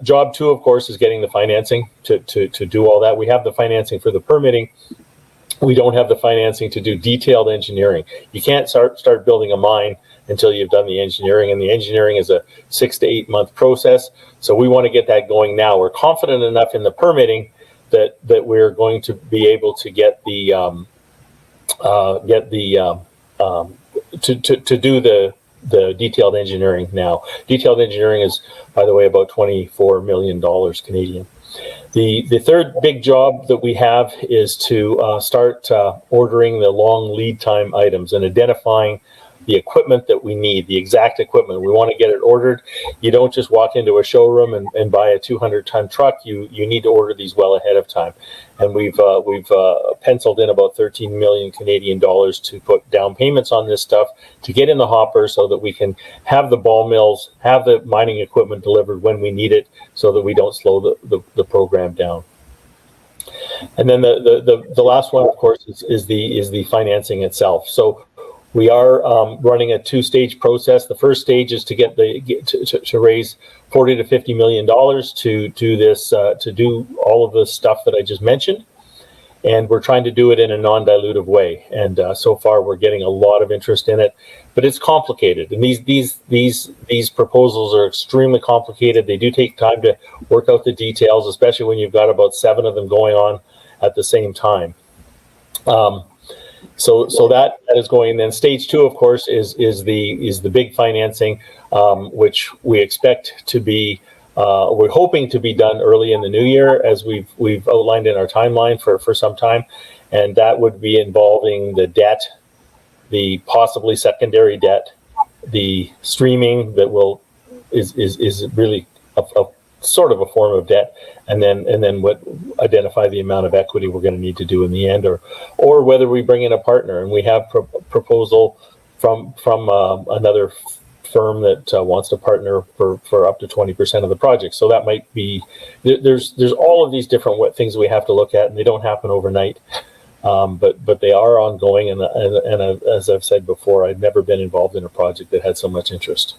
Job 2, of course, is getting the financing to do all that. We have the financing for the permitting. We don't have the financing to do detailed engineering. You can't start building a mine until you've done the engineering, and the engineering is a 6 to 8 month process. So we want to get that going now. We're confident enough in the permitting that we're going to be able to get the to do the detailed engineering now. Detailed engineering is, by the way, about $24 million Canadian. The third big job that we have is to start ordering the long lead time items and identifying the equipment that we need, the exact equipment. We want to get it ordered. You don't just walk into a showroom and buy a 200-ton truck. You need to order these well ahead of time. And we've penciled in about 13 million Canadian dollars to put down payments on this stuff to get in the hopper so that we can have the ball mills, have the mining equipment delivered when we need it, so that we don't slow the program down. And then the last one, of course, is the financing itself. So we are running a 2-stage process. The first stage is to get to raise $40 to $50 million to do this, to do all of the stuff that I just mentioned, and we're trying to do it in a non-dilutive way. And so far, we're getting a lot of interest in it, but it's complicated. And these proposals are extremely complicated. They do take time to work out the details, especially when you've got about 7 of them going on at the same time. So that is going. And then stage 2, of course, is the big financing, which we expect to be, we're hoping to be done early in the new year, as we've outlined in our timeline for some time, and that would be involving the debt, the possibly secondary debt, the streaming that is really a sort of a form of debt, and then what identify the amount of equity we're going to need to do in the end, or whether we bring in a partner. And we have proposal from another firm that wants to partner for up to 20% of the project. So that might be, there's all of these different things we have to look at, and they don't happen overnight, but they are ongoing. And as I've said before, I've never been involved in a project that had so much interest.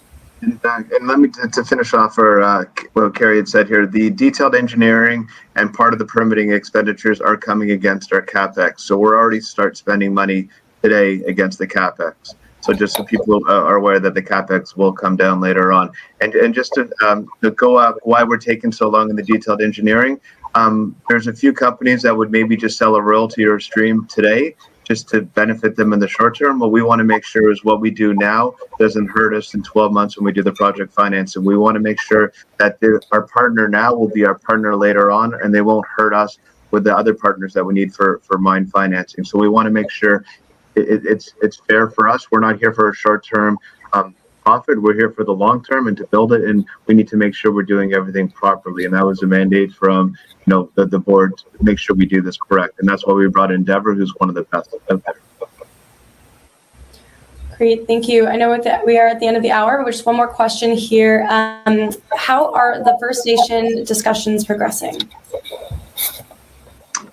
And let me, to finish off for what Carrie had said here, the detailed engineering and part of the permitting expenditures are coming against our CapEx. So we're already start spending money today against the CapEx. So just so people are aware that the CapEx will come down later on. And just to go up why we're taking so long in the detailed engineering, there's a few companies that would maybe just sell a royalty or a stream today, just to benefit them in the short term. What we want to make sure is what we do now doesn't hurt us in 12 months when we do the project financing. We want to make sure that our partner now will be our partner later on, and they won't hurt us with the other partners that we need for mine financing. So we want to make sure it's fair for us. We're not here for a short-term profit. We're here for the long term and to build it, and we need to make sure we're doing everything properly. And that was a mandate from the board to make sure we do this correct. And that's why we brought in Deborah, who's one of the best out there. Great, thank you. I know that we are at the end of the hour, but just one more question here. How are the First Nation discussions progressing?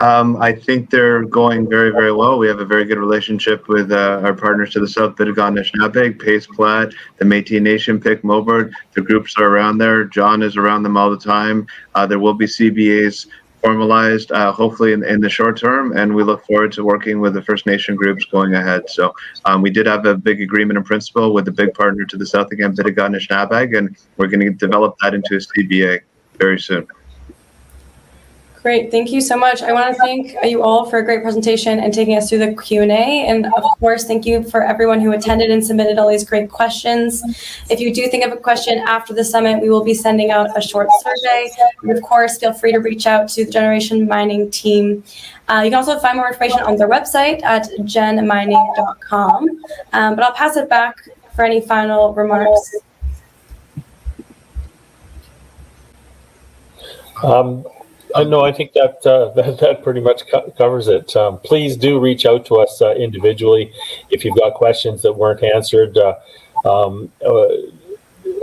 I think they're going very, very well. We have a very good relationship with our partners to the south, Bittigaw-Nishnabeg, Pace Plat, the Métis Nation, Pic Mobert. The groups are around there. John is around them all the time. There will be CBAs formalized, hopefully in the short term, and we look forward to working with the First Nation groups going ahead. So we did have a big agreement in principle with the big partner to the south again, Bittigaw-Nishnabeg, and we're going to develop that into a CBA very soon. Great, thank you so much. I want to thank you all for a great presentation and taking us through the Q&A. And of course, thank you for everyone who attended and submitted all these great questions. If you do think of a question after the summit, we will be sending out a short survey. And of course, feel free to reach out to the Generation Mining team. You can also find more information on their website at genmining.com. But I'll pass it back for any final remarks. No, I think that pretty much covers it. Please do reach out to us individually if you've got questions that weren't answered.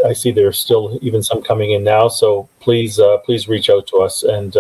I see there's still even some coming in now, so please reach out to us. And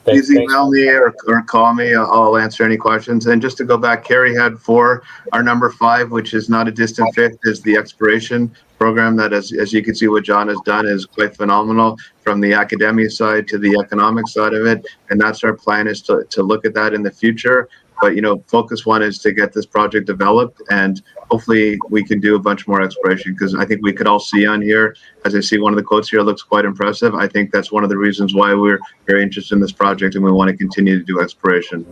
please email me or call me. I'll answer any questions. And just to go back, Kerry had 4. Our number 5, which is not a distant fifth, is the exploration program that, as you can see, what John has done is quite phenomenal from the academia side to the economic side of it. And that's our plan, is to look at that in the future. But, focus one is to get this project developed, and hopefully we can do a bunch more exploration, because I think we could all see on here, as I see one of the quotes here looks quite impressive. I think that's one of the reasons why we're very interested in this project and we want to continue to do exploration.